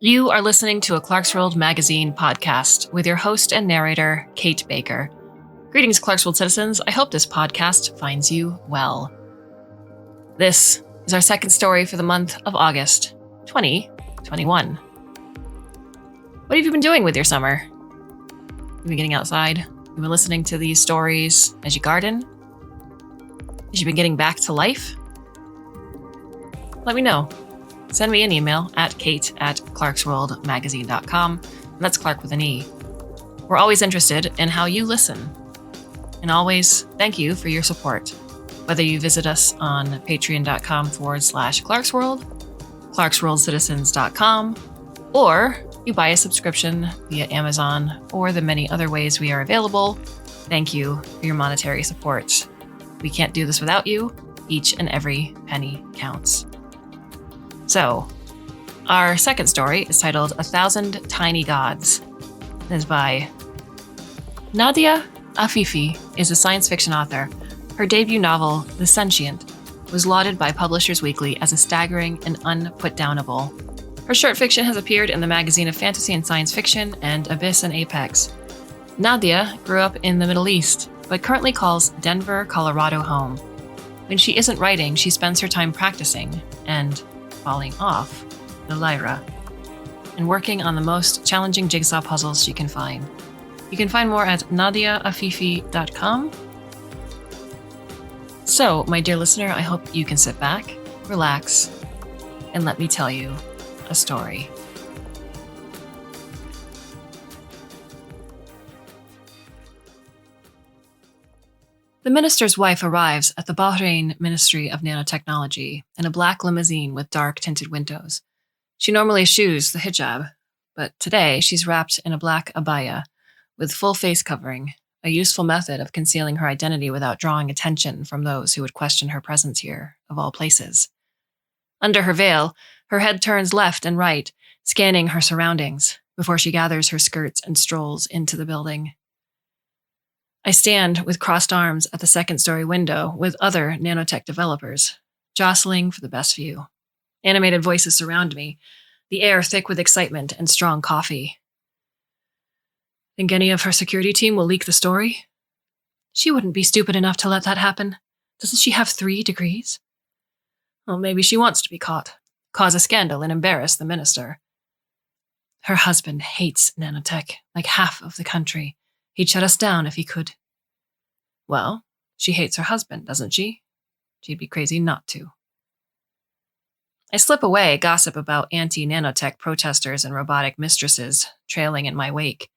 You are listening to a Clarkesworld Magazine podcast with your host and narrator, Kate Baker. Greetings, Clarkesworld citizens. I hope this podcast finds you well. This is our second story for the month of August, 2021. What have you been doing with your summer? You've been getting outside? You've been listening to these stories as you garden? Has you been getting back to life? Let me know. Send me an email at kate@clarksworldmagazine.com. That's Clark with an E. We're always interested in how you listen. And always thank you for your support. Whether you visit us on patreon.com/Clarksworld, clarksworldcitizens.com, or you buy a subscription via Amazon or the many other ways we are available, thank you for your monetary support. We can't do this without you. Each and every penny counts. So, our second story is titled 1,000 Tiny Gods. It is by Nadia Afifi, is a science fiction author. Her debut novel, The Sentient, was lauded by Publishers Weekly as a staggering and unputdownable. Her short fiction has appeared in the Magazine of Fantasy and Science Fiction and Abyss and Apex. Nadia grew up in the Middle East, but currently calls Denver, Colorado home. When she isn't writing, she spends her time practicing and falling off the lyra and working on the most challenging jigsaw puzzles she can find. You can find more at nadiaafifi.com. So, my dear listener, I hope you can sit back, relax, and let me tell you a story. The minister's wife arrives at the Bahrain Ministry of Nanotechnology in a black limousine with dark tinted windows. She normally eschews the hijab, but today she's wrapped in a black abaya with full face covering, a useful method of concealing her identity without drawing attention from those who would question her presence here, of all places. Under her veil, her head turns left and right, scanning her surroundings before she gathers her skirts and strolls into the building. I stand with crossed arms at the second-story window with other nanotech developers, jostling for the best view. Animated voices surround me, the air thick with excitement and strong coffee. Think any of her security team will leak the story? She wouldn't be stupid enough to let that happen. Doesn't she have 3 degrees? Well, maybe she wants to be caught, cause a scandal and embarrass the minister. Her husband hates nanotech, like half of the country. He'd shut us down if he could. Well, she hates her husband, doesn't she? She'd be crazy not to. I slip away, gossip about anti-nanotech protesters and robotic mistresses trailing in my wake.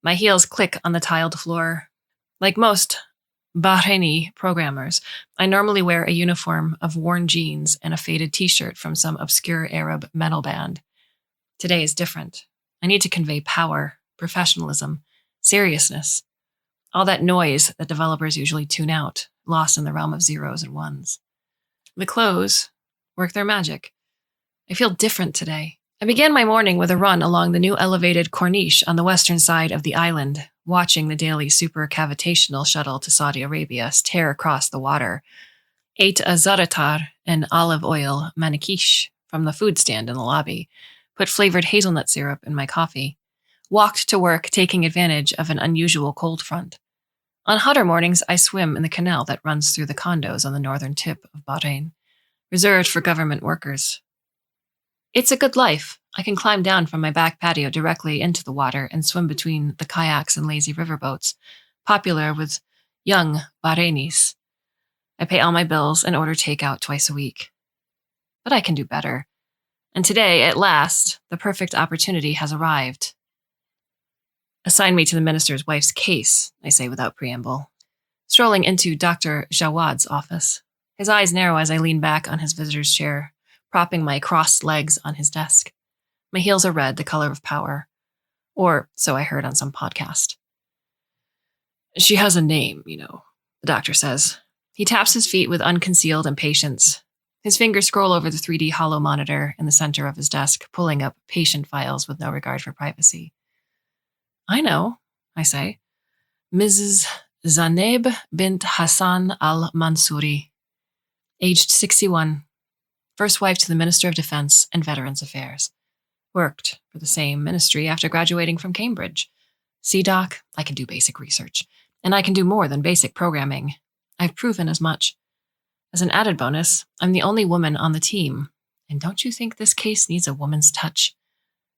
My heels click on the tiled floor. Like most Bahraini programmers, I normally wear a uniform of worn jeans and a faded t-shirt from some obscure Arab metal band. Today is different. I need to convey power, professionalism, seriousness, all that noise that developers usually tune out, lost in the realm of zeros and ones. The clothes work their magic. I feel different today. I began my morning with a run along the new elevated corniche on the western side of the island, watching the daily supercavitational shuttle to Saudi Arabia tear across the water. Ate a za'atar and olive oil manikish from the food stand in the lobby, put flavored hazelnut syrup in my coffee. Walked to work, taking advantage of an unusual cold front. On hotter mornings, I swim in the canal that runs through the condos on the northern tip of Bahrain, reserved for government workers. It's a good life. I can climb down from my back patio directly into the water and swim between the kayaks and lazy riverboats, popular with young Bahrainis. I pay all my bills and order takeout twice a week. But I can do better. And today, at last, the perfect opportunity has arrived. Assign me to the minister's wife's case, I say without preamble, strolling into Dr. Jawad's office. His eyes narrow as I lean back on his visitor's chair, propping my crossed legs on his desk. My heels are red, the color of power. Or so I heard on some podcast. She has a name, the doctor says. He taps his feet with unconcealed impatience. His fingers scroll over the 3D hollow monitor in the center of his desk, pulling up patient files with no regard for privacy. I know, I say. Mrs. Zaneb bint Hassan al-Mansouri, aged 61, first wife to the Minister of Defense and Veterans Affairs. Worked for the same ministry after graduating from Cambridge. See, Doc, I can do basic research. And I can do more than basic programming. I've proven as much. As an added bonus, I'm the only woman on the team. And don't you think this case needs a woman's touch?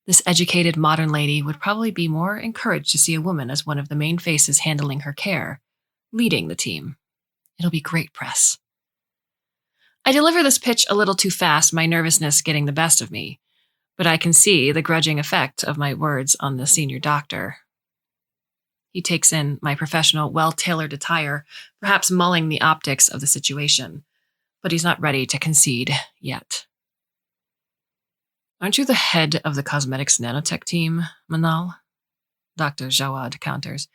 This educated modern lady would probably be more encouraged to see a woman as one of the main faces handling her care, leading the team. It'll be great press. I deliver this pitch a little too fast, my nervousness getting the best of me, but I can see the grudging effect of my words on the senior doctor. He takes in my professional, well-tailored attire, perhaps mulling the optics of the situation, but he's not ready to concede yet. Aren't you the head of the cosmetics nanotech team, Manal? Dr. Jawad counters.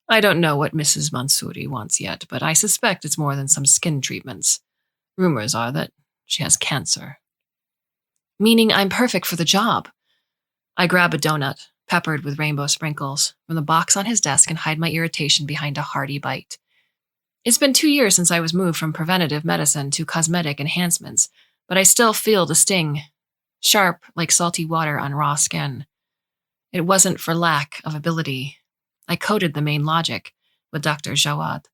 I don't know what Mrs. Mansouri wants yet, but I suspect it's more than some skin treatments. Rumors are that she has cancer. Meaning I'm perfect for the job. I grab a donut, peppered with rainbow sprinkles, from the box on his desk and hide my irritation behind a hearty bite. It's been 2 years since I was moved from preventative medicine to cosmetic enhancements, but I still feel the sting, sharp like salty water on raw skin. It wasn't for lack of ability. I coded the main logic, with Dr. Jawad,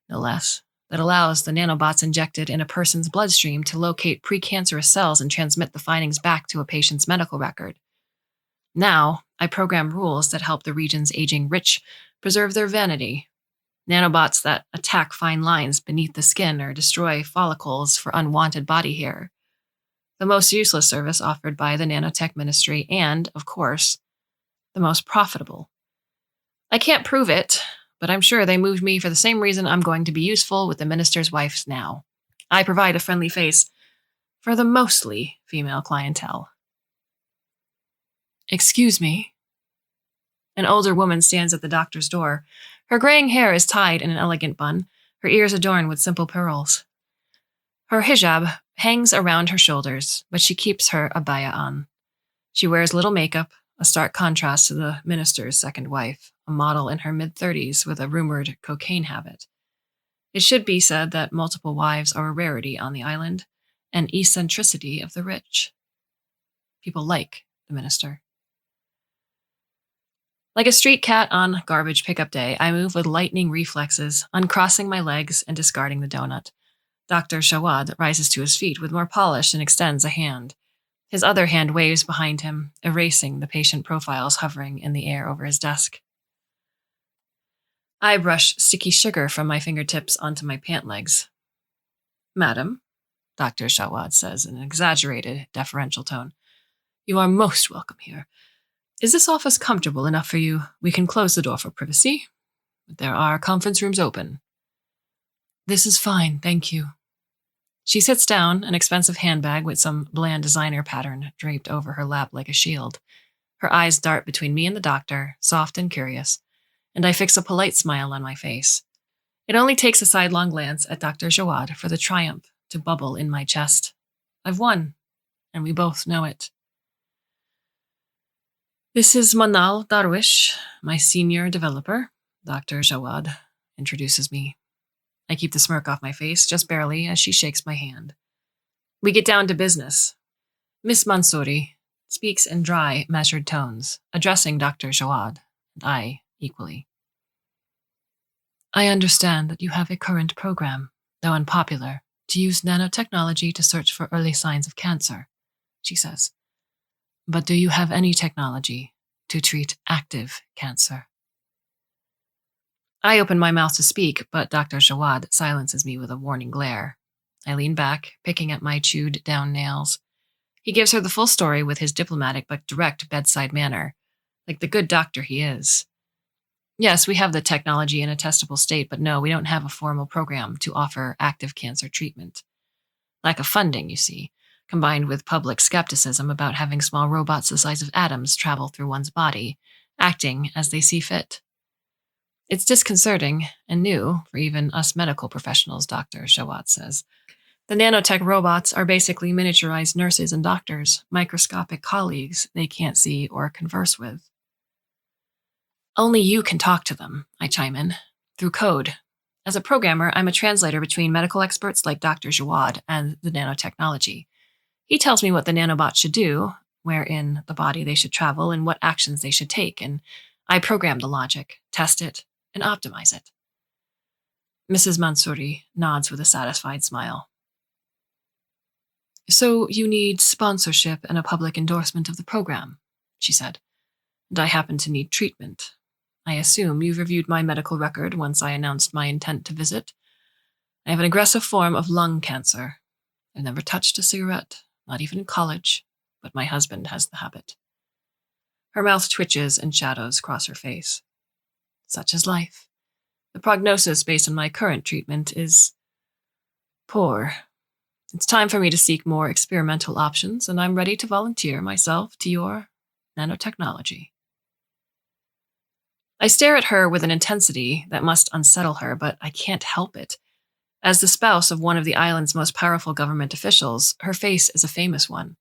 no less, that allows the nanobots injected in a person's bloodstream to locate precancerous cells and transmit the findings back to a patient's medical record. Now, I program rules that help the region's aging rich preserve their vanity. Nanobots that attack fine lines beneath the skin or destroy follicles for unwanted body hair. The most useless service offered by the nanotech ministry and, of course, the most profitable. I can't prove it, but I'm sure they moved me for the same reason I'm going to be useful with the minister's wives now. I provide a friendly face for the mostly female clientele. Excuse me. An older woman stands at the doctor's door. Her graying hair is tied in an elegant bun, her ears adorned with simple pearls. Her hijab hangs around her shoulders, but she keeps her abaya on. She wears little makeup, a stark contrast to the minister's second wife, a model in her mid-30s with a rumored cocaine habit. It should be said that multiple wives are a rarity on the island, an eccentricity of the rich. People like the minister. Like a street cat on garbage pickup day, I move with lightning reflexes, uncrossing my legs and discarding the donut. Dr. Jawad rises to his feet with more polish and extends a hand. His other hand waves behind him, erasing the patient profiles hovering in the air over his desk. I brush sticky sugar from my fingertips onto my pant legs. Madam, Dr. Jawad says in an exaggerated, deferential tone, you are most welcome here. Is this office comfortable enough for you? We can close the door for privacy, but there are conference rooms open. This is fine, thank you. She sits down, an expensive handbag with some bland designer pattern draped over her lap like a shield. Her eyes dart between me and the doctor, soft and curious, and I fix a polite smile on my face. It only takes a sidelong glance at Dr. Jawad for the triumph to bubble in my chest. I've won, and we both know it. This is Manal Darwish, my senior developer, Dr. Jawad introduces me. I keep the smirk off my face, just barely, as she shakes my hand. We get down to business. Miss Mansouri speaks in dry, measured tones, addressing Dr. Jawad, and I equally. I understand that you have a current program, though unpopular, to use nanotechnology to search for early signs of cancer, she says. But do you have any technology to treat active cancer? I open my mouth to speak, but Dr. Jawad silences me with a warning glare. I lean back, picking at my chewed-down nails. He gives her the full story with his diplomatic but direct bedside manner, like the good doctor he is. Yes, we have the technology in a testable state, but no, we don't have a formal program to offer active cancer treatment. Lack of funding, you see, combined with public skepticism about having small robots the size of atoms travel through one's body, acting as they see fit. It's disconcerting and new for even us medical professionals, Dr. Jawad says. The nanotech robots are basically miniaturized nurses and doctors, microscopic colleagues they can't see or converse with. Only you can talk to them, I chime in, through code. As a programmer, I'm a translator between medical experts like Dr. Jawad and the nanotechnology. He tells me what the nanobots should do, where in the body they should travel and what actions they should take, and I program the logic, test it, and optimize it. Mrs. Mansouri nods with a satisfied smile. So you need sponsorship and a public endorsement of the program, she said. And I happen to need treatment. I assume you've reviewed my medical record once I announced my intent to visit. I have an aggressive form of lung cancer. I've never touched a cigarette, not even in college, but my husband has the habit. Her mouth twitches and shadows cross her face. Such is life. The prognosis based on my current treatment is poor. It's time for me to seek more experimental options, and I'm ready to volunteer myself to your nanotechnology. I stare at her with an intensity that must unsettle her, but I can't help it. As the spouse of one of the island's most powerful government officials, her face is a famous one.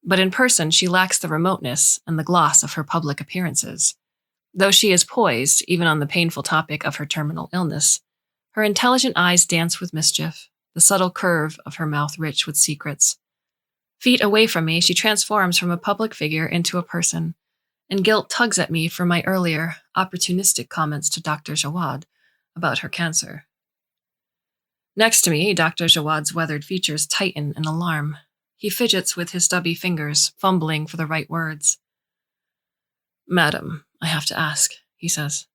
But in person, she lacks the remoteness and the gloss of her public appearances. Though she is poised, even on the painful topic of her terminal illness, her intelligent eyes dance with mischief, the subtle curve of her mouth rich with secrets. Feet away from me, she transforms from a public figure into a person, and guilt tugs at me for my earlier, opportunistic comments to Dr. Jawad about her cancer. Next to me, Dr. Jawad's weathered features tighten in alarm. He fidgets with his stubby fingers, fumbling for the right words. Madam, I have to ask, he says.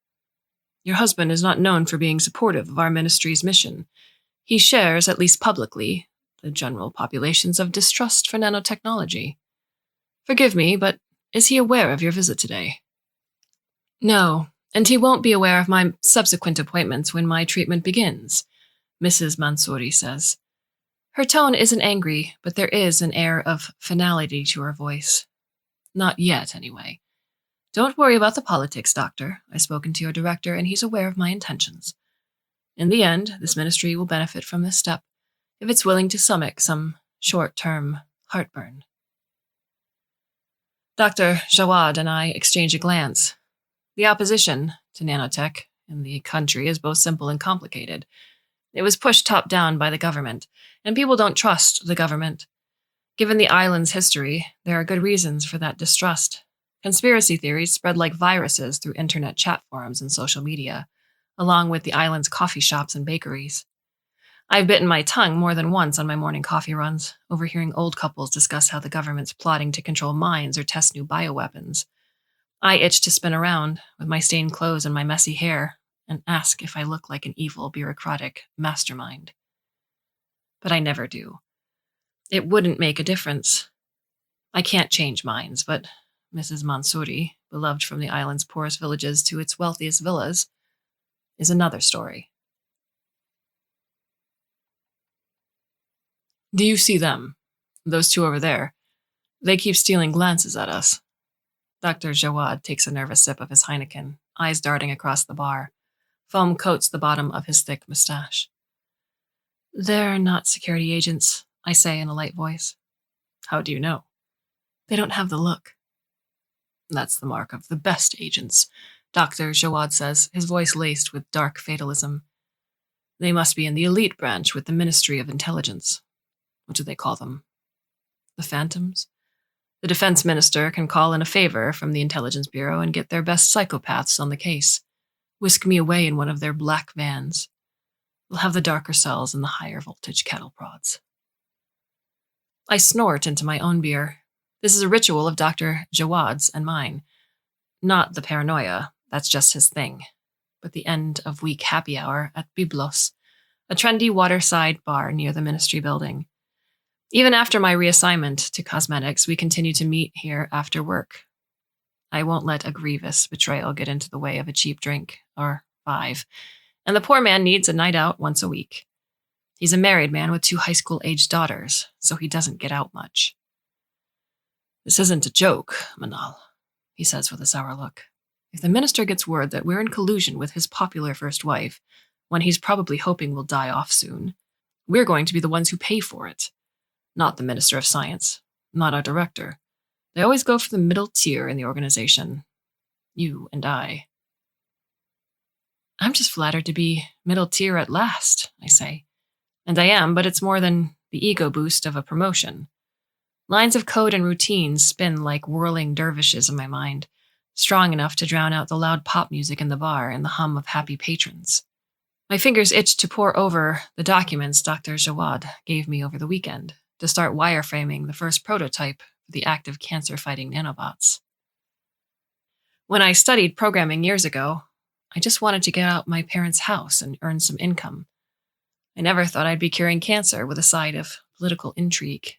Your husband is not known for being supportive of our ministry's mission. He shares, at least publicly, the general populations of distrust for nanotechnology. Forgive me, but is he aware of your visit today? No, and he won't be aware of my subsequent appointments when my treatment begins, Mrs. Mansouri says. Her tone isn't angry, but there is an air of finality to her voice. Not yet, anyway. Don't worry about the politics, Doctor. I've spoken to your director, and he's aware of my intentions. In the end, this ministry will benefit from this step, if it's willing to stomach some short-term heartburn. Dr. Jawad and I exchange a glance. The opposition to nanotech in the country is both simple and complicated. It was pushed top-down by the government, and people don't trust the government. Given the island's history, there are good reasons for that distrust. Conspiracy theories spread like viruses through internet chat forums and social media, along with the island's coffee shops and bakeries. I've bitten my tongue more than once on my morning coffee runs, overhearing old couples discuss how the government's plotting to control minds or test new bioweapons. I itch to spin around, with my stained clothes and my messy hair, and ask if I look like an evil, bureaucratic mastermind. But I never do. It wouldn't make a difference. I can't change minds, but Mrs. Mansouri, beloved from the island's poorest villages to its wealthiest villas, is another story. Do you see them? Those two over there. They keep stealing glances at us. Dr. Jawad takes a nervous sip of his Heineken, eyes darting across the bar. Foam coats the bottom of his thick mustache. They're not security agents, I say in a light voice. How do you know? They don't have the look. That's the mark of the best agents, Dr. Jawad says, his voice laced with dark fatalism. They must be in the elite branch with the Ministry of Intelligence. What do they call them? The Phantoms? The defense minister can call in a favor from the Intelligence Bureau and get their best psychopaths on the case. Whisk me away in one of their black vans. We'll have the darker cells and the higher voltage cattle prods. I snort into my own beer. This is a ritual of Dr. Jawad's and mine. Not the paranoia, that's just his thing, but the end-of-week happy hour at Biblos, a trendy waterside bar near the ministry building. Even after my reassignment to cosmetics, we continue to meet here after work. I won't let a grievous betrayal get into the way of a cheap drink, or 5, and the poor man needs a night out once a week. He's a married man with 2 high school-aged daughters, so he doesn't get out much. This isn't a joke, Manal, he says with a sour look. If the minister gets word that we're in collusion with his popular first wife, one he's probably hoping will die off soon, we're going to be the ones who pay for it. Not the Minister of Science, not our director. They always go for the middle tier in the organization. You and I. I'm just flattered to be middle tier at last, I say. And I am, but it's more than the ego boost of a promotion. Lines of code and routines spin like whirling dervishes in my mind, strong enough to drown out the loud pop music in the bar and the hum of happy patrons. My fingers itched to pore over the documents Dr. Jawad gave me over the weekend to start wireframing the first prototype for the active cancer-fighting nanobots. When I studied programming years ago, I just wanted to get out my parents' house and earn some income. I never thought I'd be curing cancer with a side of political intrigue.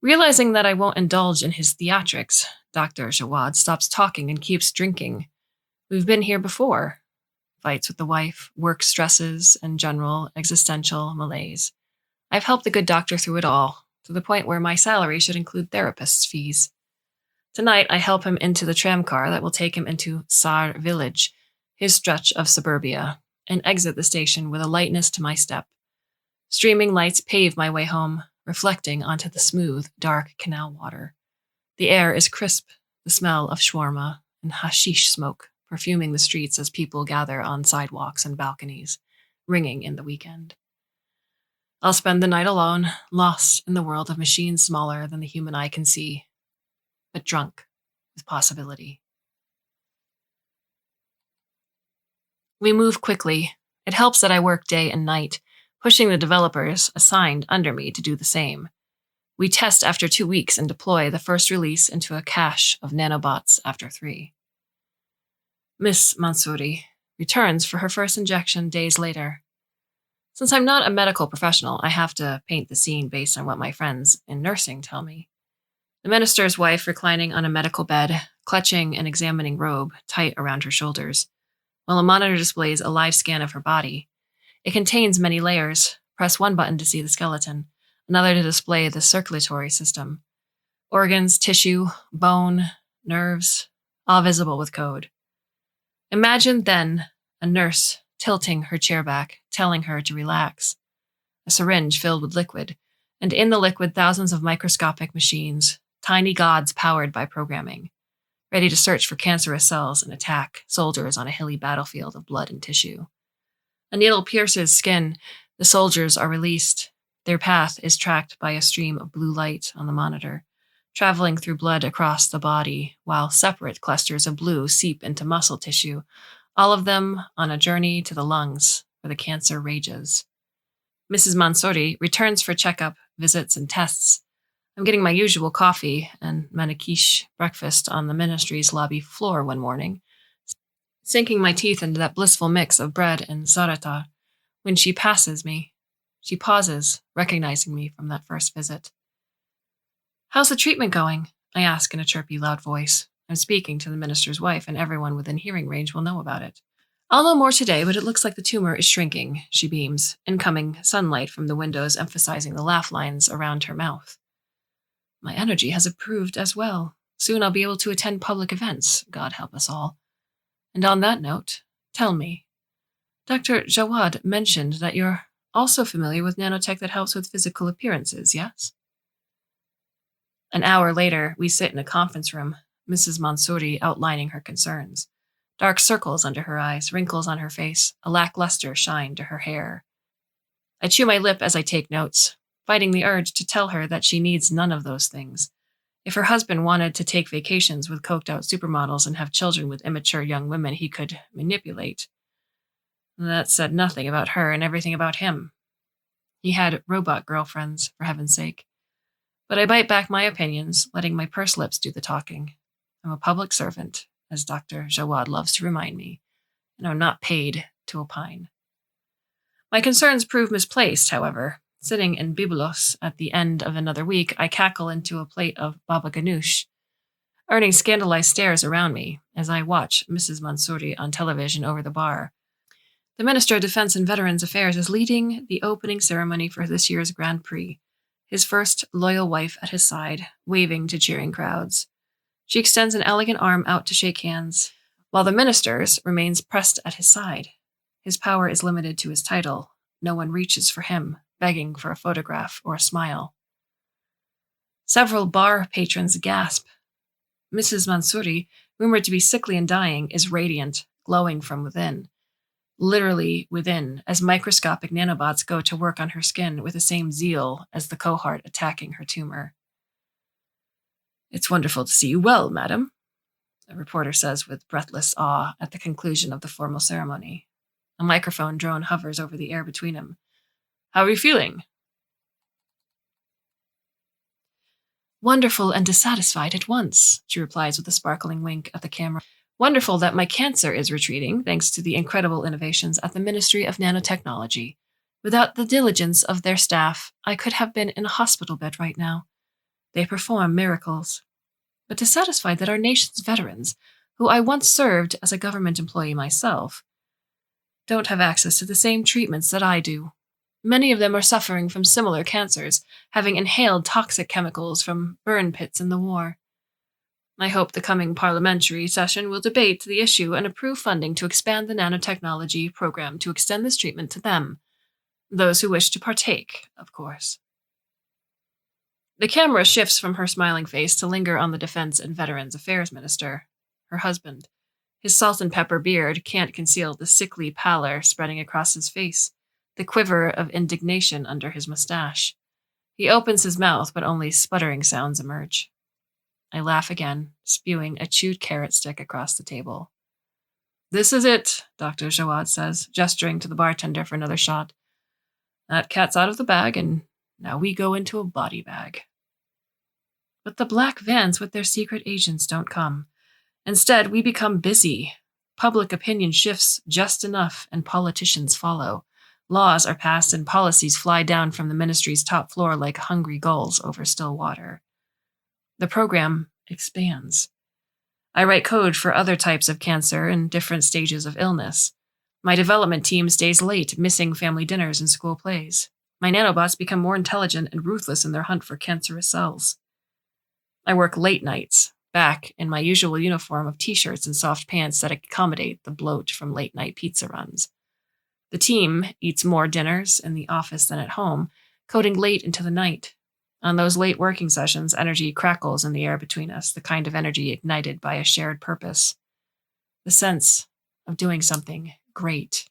Realizing that I won't indulge in his theatrics, Dr. Jawad stops talking and keeps drinking. We've been here before. Fights with the wife, work stresses, and general existential malaise. I've helped the good doctor through it all, to the point where my salary should include therapist's fees. Tonight, I help him into the tramcar that will take him into Sar village, his stretch of suburbia, and exit the station with a lightness to my step. Streaming lights pave my way home, reflecting onto the smooth, dark canal water. The air is crisp, the smell of shawarma and hashish smoke perfuming the streets as people gather on sidewalks and balconies, ringing in the weekend. I'll spend the night alone, lost in the world of machines smaller than the human eye can see, but drunk with possibility. We move quickly. It helps that I work day and night, pushing the developers assigned under me to do the same. We test after 2 weeks and deploy the first release into a cache of nanobots after 3. Miss Mansouri returns for her first injection days later. Since I'm not a medical professional, I have to paint the scene based on what my friends in nursing tell me. The minister's wife reclining on a medical bed, clutching an examining robe tight around her shoulders, while a monitor displays a live scan of her body. It contains many layers. Press one button to see the skeleton, another to display the circulatory system. Organs, tissue, bone, nerves, all visible with code. Imagine, then, a nurse tilting her chair back, telling her to relax. A syringe filled with liquid, and in the liquid thousands of microscopic machines, tiny gods powered by programming, ready to search for cancerous cells and attack soldiers on a hilly battlefield of blood and tissue. A needle pierces skin. The soldiers are released. Their path is tracked by a stream of blue light on the monitor, traveling through blood across the body, while separate clusters of blue seep into muscle tissue, all of them on a journey to the lungs, where the cancer rages. Mrs. Mansouri returns for checkup, visits, and tests. I'm getting my usual coffee and manikish breakfast on the ministry's lobby floor one morning, sinking my teeth into that blissful mix of bread and za'atar. When she passes me, she pauses, recognizing me from that first visit. "How's the treatment going?" I ask in a chirpy, loud voice. I'm speaking to the minister's wife, and everyone within hearing range will know about it. "I'll know more today, but it looks like the tumor is shrinking," she beams, incoming sunlight from the windows emphasizing the laugh lines around her mouth. My energy has improved as well. Soon I'll be able to attend public events, God help us all. And on that note, tell me, Dr. Jawad mentioned that you're also familiar with nanotech that helps with physical appearances, yes? An hour later, we sit in a conference room, Mrs. Mansouri outlining her concerns. Dark circles under her eyes, wrinkles on her face, a lackluster shine to her hair. I chew my lip as I take notes, fighting the urge to tell her that she needs none of those things. If her husband wanted to take vacations with coked-out supermodels and have children with immature young women he could manipulate, that said nothing about her and everything about him. He had robot girlfriends, for heaven's sake. But I bite back my opinions, letting my pursed lips do the talking. I'm a public servant, as Dr. Jawad loves to remind me, and I'm not paid to opine. My concerns prove misplaced, however. Sitting in Biblos at the end of another week, I cackle into a plate of baba ganoush, earning scandalized stares around me as I watch Mrs. Mansouri on television over the bar. The Minister of Defense and Veterans Affairs is leading the opening ceremony for this year's Grand Prix, his first loyal wife at his side, waving to cheering crowds. She extends an elegant arm out to shake hands, while the minister's remains pressed at his side. His power is limited to his title. No one reaches for him, begging for a photograph or a smile. Several bar patrons gasp. Mrs. Mansouri, rumored to be sickly and dying, is radiant, glowing from within. literally within, as microscopic nanobots go to work on her skin with the same zeal as the cohort attacking her tumor. "It's wonderful to see you well, madam," a reporter says with breathless awe at the conclusion of the formal ceremony. A microphone drone hovers over the air between them. "How are you feeling?" "Wonderful and dissatisfied at once," she replies with a sparkling wink at the camera. "Wonderful that my cancer is retreating thanks to the incredible innovations at the Ministry of Nanotechnology. Without the diligence of their staff, I could have been in a hospital bed right now. They perform miracles. But dissatisfied that our nation's veterans, who I once served as a government employee myself, don't have access to the same treatments that I do. Many of them are suffering from similar cancers, having inhaled toxic chemicals from burn pits in the war. I hope the coming parliamentary session will debate the issue and approve funding to expand the nanotechnology program to extend this treatment to them. Those who wish to partake, of course." The camera shifts from her smiling face to linger on the Defense and Veterans Affairs Minister, her husband. His salt and pepper beard can't conceal the sickly pallor spreading across his face, the quiver of indignation under his mustache. He opens his mouth, but only sputtering sounds emerge. I laugh again, spewing a chewed carrot stick across the table. "This is it," Dr. Jawad says, gesturing to the bartender for another shot. "That cat's out of the bag, and now we go into a body bag." But the black vans with their secret agents don't come. Instead, we become busy. Public opinion shifts just enough, and politicians follow. Laws are passed and policies fly down from the ministry's top floor like hungry gulls over still water. The program expands. I write code for other types of cancer and different stages of illness. My development team stays late, missing family dinners and school plays. My nanobots become more intelligent and ruthless in their hunt for cancerous cells. I work late nights, back in my usual uniform of t-shirts and soft pants that accommodate the bloat from late-night pizza runs. The team eats more dinners in the office than at home, coding late into the night. On those late working sessions, energy crackles in the air between us, the kind of energy ignited by a shared purpose. The sense of doing something great.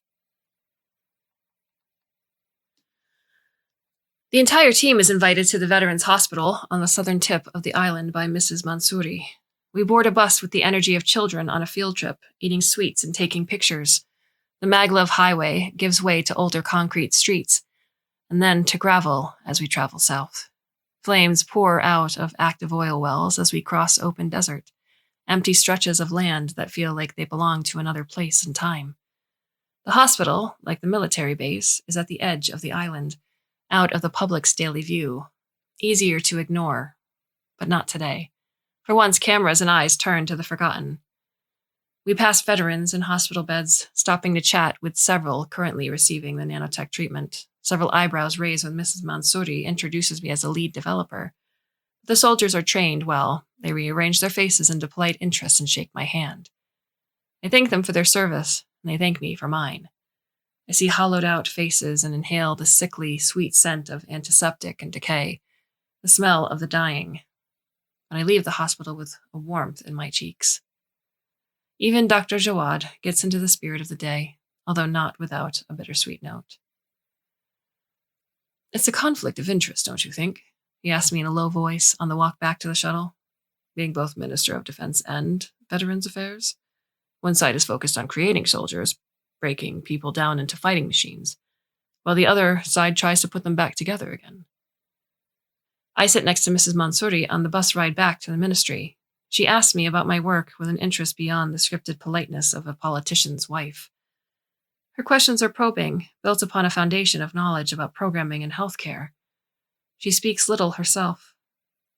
The entire team is invited to the Veterans Hospital on the southern tip of the island by Mrs. Mansouri. We board a bus with the energy of children on a field trip, eating sweets and taking pictures. The maglev highway gives way to older concrete streets, and then to gravel as we travel south. Flames pour out of active oil wells as we cross open desert, empty stretches of land that feel like they belong to another place and time. The hospital, like the military base, is at the edge of the island, out of the public's daily view. Easier to ignore, but not today. For once, cameras and eyes turn to the forgotten. We pass veterans in hospital beds, stopping to chat with several currently receiving the nanotech treatment. Several eyebrows raise when Mrs. Mansouri introduces me as a lead developer. The soldiers are trained well. They rearrange their faces into polite interest and shake my hand. I thank them for their service, and they thank me for mine. I see hollowed-out faces and inhale the sickly, sweet scent of antiseptic and decay, the smell of the dying. But I leave the hospital with a warmth in my cheeks. Even Dr. Jawad gets into the spirit of the day, although not without a bittersweet note. "It's a conflict of interest, don't you think?" he asked me in a low voice on the walk back to the shuttle. "Being both Minister of Defense and Veterans Affairs? One side is focused on creating soldiers, breaking people down into fighting machines, while the other side tries to put them back together again." I sit next to Mrs. Mansouri on the bus ride back to the ministry. She asks me about my work with an interest beyond the scripted politeness of a politician's wife. Her questions are probing, built upon a foundation of knowledge about programming and healthcare. She speaks little herself,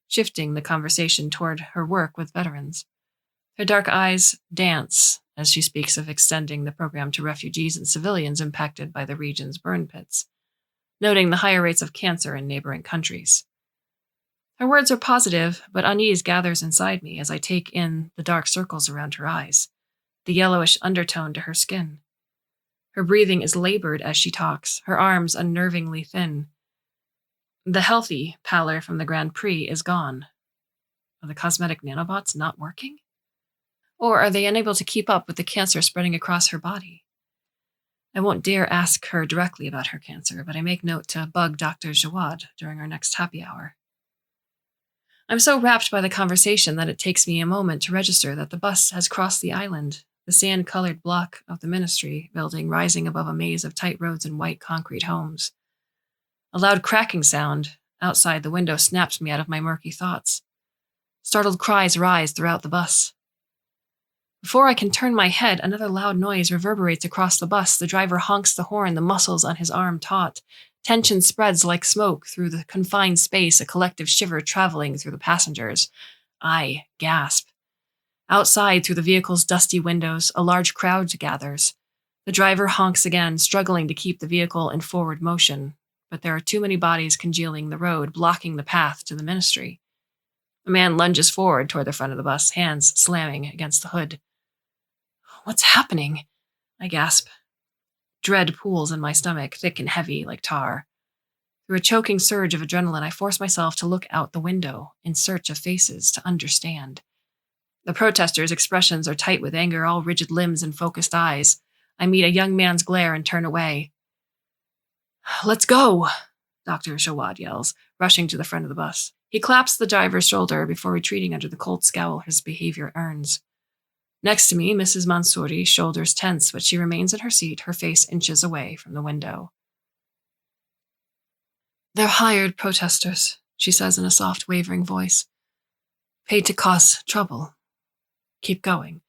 shifting the conversation toward her work with veterans. Her dark eyes dance as she speaks of extending the program to refugees and civilians impacted by the region's burn pits, noting the higher rates of cancer in neighboring countries. Her words are positive, but unease gathers inside me as I take in the dark circles around her eyes, the yellowish undertone to her skin. Her breathing is labored as she talks, her arms unnervingly thin. The healthy pallor from the Grand Prix is gone. Are the cosmetic nanobots not working? Or are they unable to keep up with the cancer spreading across her body? I won't dare ask her directly about her cancer, but I make note to bug Dr. Jawad during our next happy hour. I'm so rapt by the conversation that it takes me a moment to register that the bus has crossed the island, the sand-colored block of the ministry building rising above a maze of tight roads and white concrete homes. A loud cracking sound outside the window snaps me out of my murky thoughts. Startled cries rise throughout the bus. Before I can turn my head, another loud noise reverberates across the bus. The driver honks the horn, the muscles on his arm taut. Tension spreads like smoke through the confined space, a collective shiver traveling through the passengers. I gasp. Outside, through the vehicle's dusty windows, a large crowd gathers. The driver honks again, struggling to keep the vehicle in forward motion, but there are too many bodies congealing the road, blocking the path to the ministry. A man lunges forward toward the front of the bus, hands slamming against the hood. What's happening? I gasp. Dread pools in my stomach, thick and heavy like tar. Through a choking surge of adrenaline, I force myself to look out the window in search of faces to understand. The protesters' expressions are tight with anger, all rigid limbs and focused eyes. I meet a young man's glare and turn away. Let's go, Dr. Jawad yells, rushing to the front of the bus. He claps the driver's shoulder before retreating under the cold scowl his behavior earns. Next to me, Mrs. Mansouri's shoulders tense, but she remains in her seat, her face inches away from the window. They're hired protesters, she says in a soft, wavering voice. Paid to cause trouble. Keep going.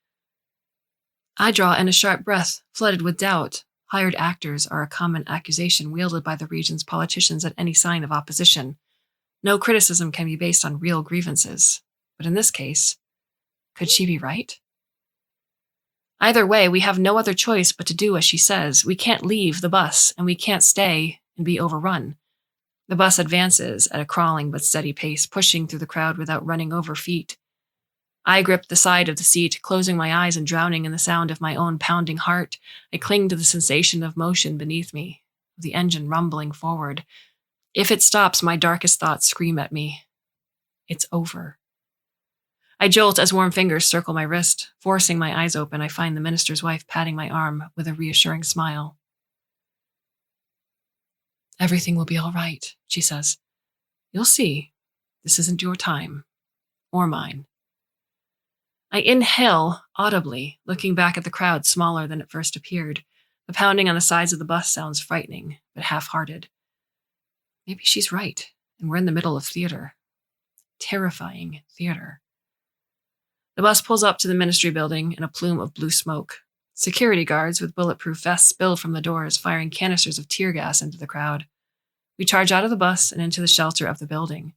I draw in a sharp breath, flooded with doubt. Hired actors are a common accusation wielded by the region's politicians at any sign of opposition. No criticism can be based on real grievances. But in this case, could she be right? Either way, we have no other choice but to do as she says. We can't leave the bus, and we can't stay and be overrun. The bus advances at a crawling but steady pace, pushing through the crowd without running over feet. I grip the side of the seat, closing my eyes and drowning in the sound of my own pounding heart. I cling to the sensation of motion beneath me, of the engine rumbling forward. If it stops, my darkest thoughts scream at me. It's over. I jolt as warm fingers circle my wrist. Forcing my eyes open, I find the minister's wife patting my arm with a reassuring smile. Everything will be all right, she says. You'll see. This isn't your time. Or mine. I inhale audibly, looking back at the crowd smaller than it first appeared. The pounding on the sides of the bus sounds frightening, but half-hearted. Maybe she's right, and we're in the middle of theater. Terrifying theater. The bus pulls up to the ministry building in a plume of blue smoke. Security guards with bulletproof vests spill from the doors, firing canisters of tear gas into the crowd. We charge out of the bus and into the shelter of the building.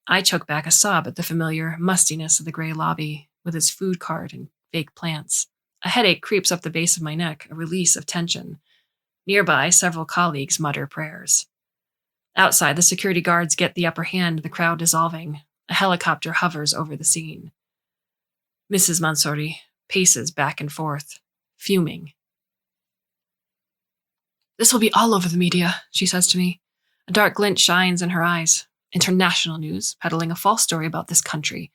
I choke back a sob at the familiar mustiness of the gray lobby, with its food cart and fake plants. A headache creeps up the base of my neck, a release of tension. Nearby, several colleagues mutter prayers. Outside, the security guards get the upper hand, the crowd dissolving. A helicopter hovers over the scene. Mrs. Mansouri paces back and forth, fuming. This will be all over the media, she says to me. A dark glint shines in her eyes. International news, peddling a false story about this country.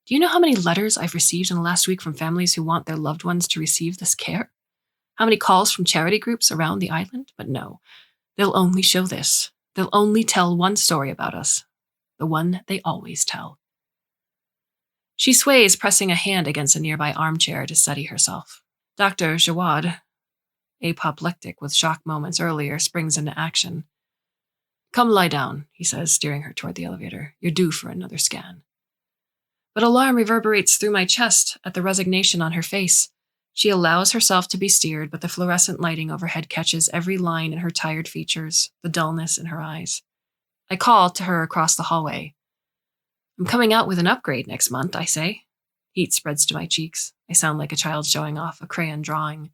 Do you know how many letters I've received in the last week from families who want their loved ones to receive this care? How many calls from charity groups around the island? But no, they'll only show this. They'll only tell one story about us. The one they always tell. She sways, pressing a hand against a nearby armchair to steady herself. Dr. Jawad, apoplectic with shock moments earlier, springs into action. Come lie down, he says, steering her toward the elevator. You're due for another scan. But alarm reverberates through my chest at the resignation on her face. She allows herself to be steered, but the fluorescent lighting overhead catches every line in her tired features, the dullness in her eyes. I call to her across the hallway. I'm coming out with an upgrade next month, I say. Heat spreads to my cheeks. I sound like a child showing off a crayon drawing.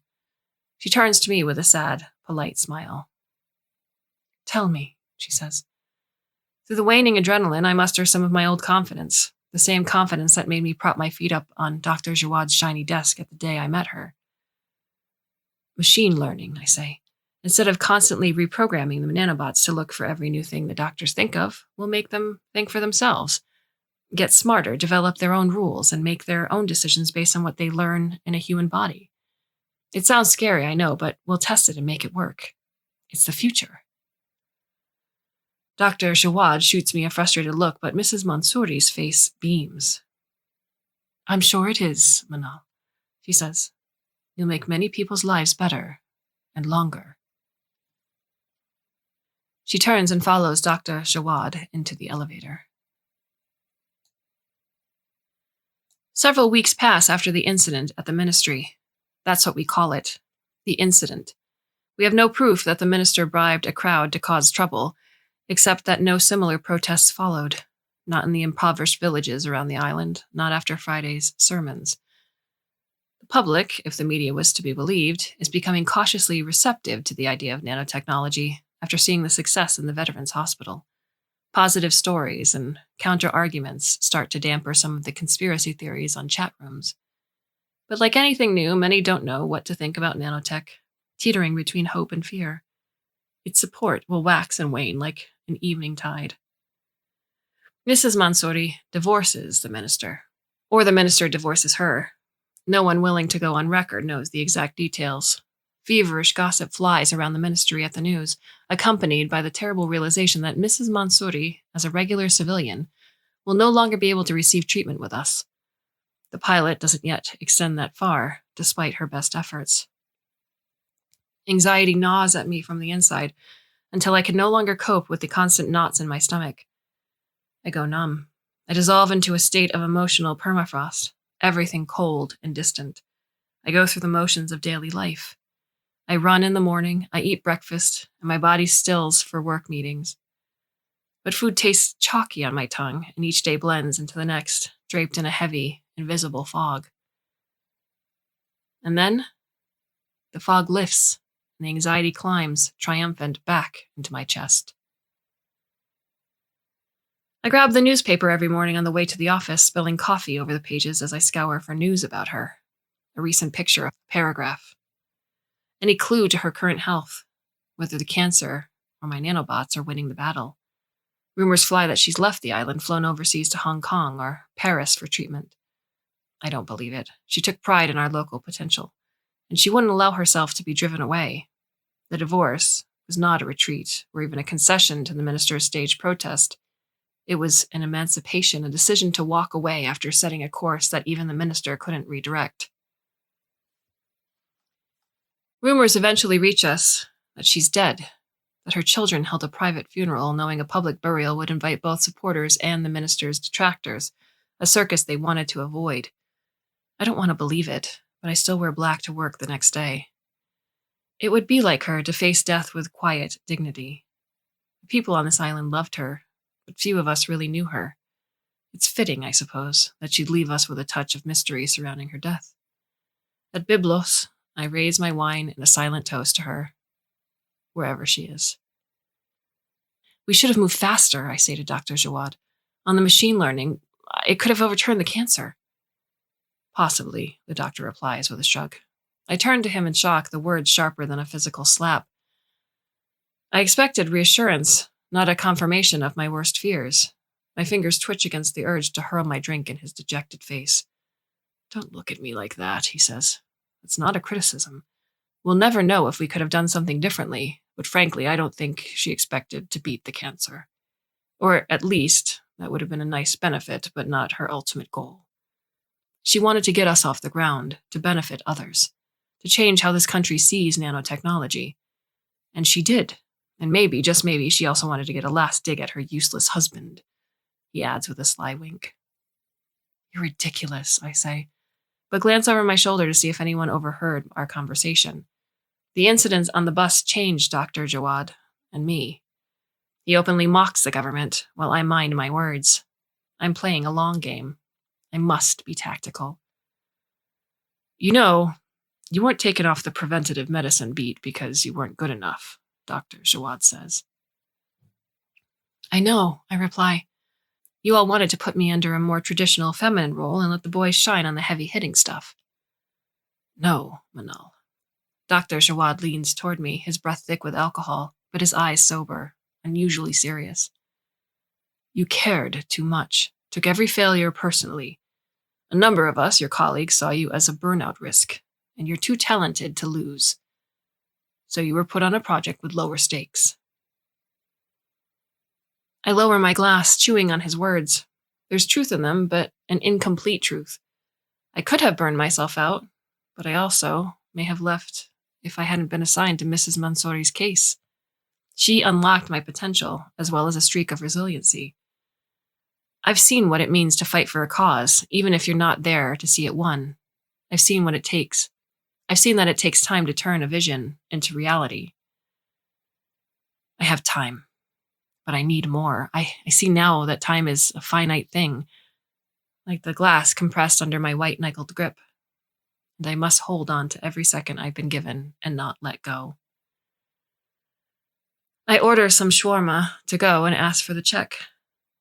She turns to me with a sad, polite smile. Tell me, she says. Through the waning adrenaline, I muster some of my old confidence, the same confidence that made me prop my feet up on Dr. Jawad's shiny desk at the day I met her. Machine learning, I say. Instead of constantly reprogramming the nanobots to look for every new thing the doctors think of, we'll make them think for themselves. Get smarter, develop their own rules, and make their own decisions based on what they learn in a human body. It sounds scary, I know, but we'll test it and make it work. It's the future. Dr. Jawad shoots me a frustrated look, but Mrs. Mansouri's face beams. I'm sure it is, Manal, she says. You'll make many people's lives better and longer. She turns and follows Dr. Jawad into the elevator. Several weeks pass after the incident at the ministry. That's what we call it, the incident. We have no proof that the minister bribed a crowd to cause trouble, except that no similar protests followed, not in the impoverished villages around the island, not after Friday's sermons. The public, if the media was to be believed, is becoming cautiously receptive to the idea of nanotechnology after seeing the success in the Veterans Hospital. Positive stories and counter-arguments start to damper some of the conspiracy theories on chat rooms. But like anything new, many don't know what to think about nanotech, teetering between hope and fear. Its support will wax and wane like an evening tide. Mrs. Mansouri divorces the minister, or the minister divorces her. No one willing to go on record knows the exact details. Feverish gossip flies around the ministry at the news, accompanied by the terrible realization that Mrs. Mansouri, as a regular civilian, will no longer be able to receive treatment with us. The pilot doesn't yet extend that far, despite her best efforts. Anxiety gnaws at me from the inside, until I can no longer cope with the constant knots in my stomach. I go numb. I dissolve into a state of emotional permafrost, everything cold and distant. I go through the motions of daily life. I run in the morning, I eat breakfast, and my body stills for work meetings. But food tastes chalky on my tongue, and each day blends into the next, draped in a heavy, invisible fog. And then, the fog lifts, and the anxiety climbs, triumphant, back into my chest. I grab the newspaper every morning on the way to the office, spilling coffee over the pages as I scour for news about her. A recent picture of a paragraph. Any clue to her current health, whether the cancer or my nanobots are winning the battle. Rumors fly that she's left the island, flown overseas to Hong Kong or Paris for treatment. I don't believe it. She took pride in our local potential, and she wouldn't allow herself to be driven away. The divorce was not a retreat or even a concession to the minister's staged protest. It was an emancipation, a decision to walk away after setting a course that even the minister couldn't redirect. Rumors eventually reach us that she's dead, that her children held a private funeral knowing a public burial would invite both supporters and the minister's detractors, a circus they wanted to avoid. I don't want to believe it, but I still wear black to work the next day. It would be like her to face death with quiet dignity. The people on this island loved her, but few of us really knew her. It's fitting, I suppose, that she'd leave us with a touch of mystery surrounding her death. At Byblos, I raise my wine in a silent toast to her, wherever she is. We should have moved faster, I say to Dr. Jawad. On the machine learning, it could have overturned the cancer. Possibly, the doctor replies with a shrug. I turn to him in shock, the words sharper than a physical slap. I expected reassurance, not a confirmation of my worst fears. My fingers twitch against the urge to hurl my drink in his dejected face. Don't look at me like that, he says. It's not a criticism. We'll never know if we could have done something differently, but frankly, I don't think she expected to beat the cancer. Or at least, that would have been a nice benefit, but not her ultimate goal. She wanted to get us off the ground, to benefit others, to change how this country sees nanotechnology. And she did. And maybe, just maybe, she also wanted to get a last dig at her useless husband, he adds with a sly wink. You're ridiculous, I say, but glance over my shoulder to see if anyone overheard our conversation. The incidents on the bus changed Dr. Jawad and me. He openly mocks the government while I mind my words. I'm playing a long game. I must be tactical. You know, you weren't taken off the preventative medicine beat because you weren't good enough, Dr. Jawad says. I know, I reply. You all wanted to put me under a more traditional feminine role and let the boys shine on the heavy-hitting stuff. No, Manal. Dr. Jawad leans toward me, his breath thick with alcohol, but his eyes sober, unusually serious. You cared too much, took every failure personally. A number of us, your colleagues, saw you as a burnout risk, and you're too talented to lose. So you were put on a project with lower stakes. I lower my glass, chewing on his words. There's truth in them, but an incomplete truth. I could have burned myself out, but I also may have left if I hadn't been assigned to Mrs. Mansouri's case. She unlocked my potential, as well as a streak of resiliency. I've seen what it means to fight for a cause, even if you're not there to see it won. I've seen what it takes. I've seen that it takes time to turn a vision into reality. I have time, but I need more. I see now that time is a finite thing, like the glass compressed under my white-knuckled grip. And I must hold on to every second I've been given and not let go. I order some shawarma to go and ask for the check.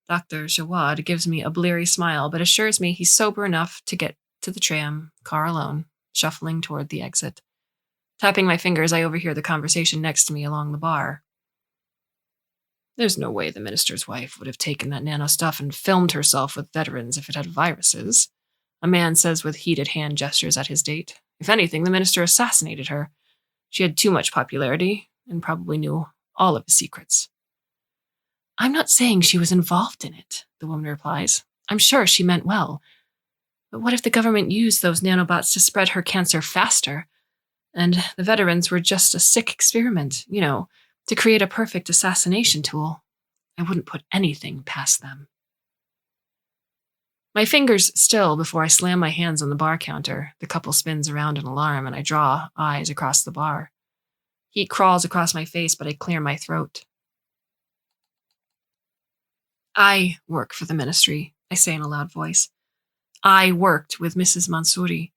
Dr. Jawad gives me a bleary smile, but assures me he's sober enough to get to the tram, car alone, shuffling toward the exit. Tapping my fingers, I overhear the conversation next to me along the bar. There's no way the minister's wife would have taken that nano stuff and filmed herself with veterans if it had viruses, a man says with heated hand gestures at his date. If anything, the minister assassinated her. She had too much popularity and probably knew all of his secrets. I'm not saying she was involved in it, the woman replies. I'm sure she meant well. But what if the government used those nanobots to spread her cancer faster? And the veterans were just a sick experiment, to create a perfect assassination tool. I wouldn't put anything past them. My fingers still before I slam my hands on the bar counter. The couple spins around in alarm and I draw eyes across the bar. Heat crawls across my face, but I clear my throat. I work for the ministry, I say in a loud voice. I worked with Mrs. Mansouri.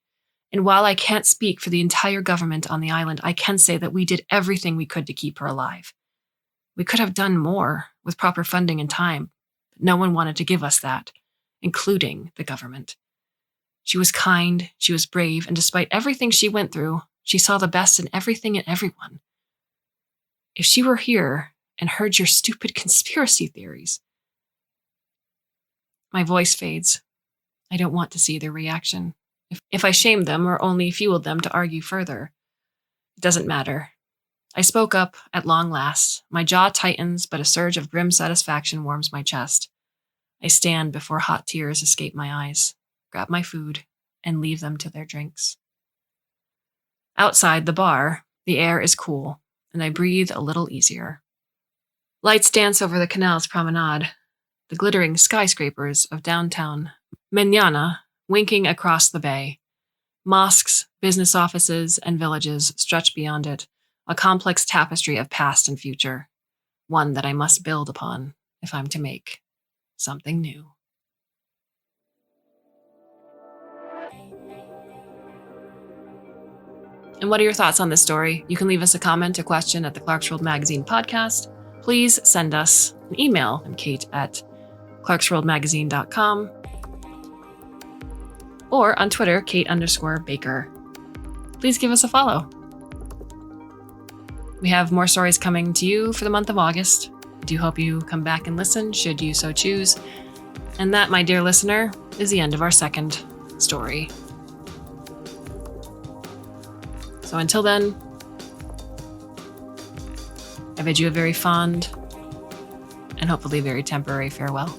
And while I can't speak for the entire government on the island, I can say that we did everything we could to keep her alive. We could have done more with proper funding and time, but no one wanted to give us that, including the government. She was kind, she was brave, and despite everything she went through, she saw the best in everything and everyone. If she were here and heard your stupid conspiracy theories... My voice fades. I don't want to see their reaction. If I shamed them or only fueled them to argue further, it doesn't matter. I spoke up at long last. My jaw tightens, but a surge of grim satisfaction warms my chest. I stand before hot tears escape my eyes, grab my food, and leave them to their drinks. Outside the bar, the air is cool, and I breathe a little easier. Lights dance over the canal's promenade, the glittering skyscrapers of downtown Menyana winking across the bay. Mosques, business offices, and villages stretch beyond it, a complex tapestry of past and future, one that I must build upon if I'm to make something new. And what are your thoughts on this story? You can leave us a comment, a question at the Clarkesworld Magazine podcast. Please send us an email. I'm Kate at clarkesworldmagazine.com or on Twitter, Kate_Baker. Please give us a follow. We have more stories coming to you for the month of August. I do hope you come back and listen, should you so choose. And that, my dear listener, is the end of our second story. So until then, I bid you a very fond and hopefully very temporary farewell.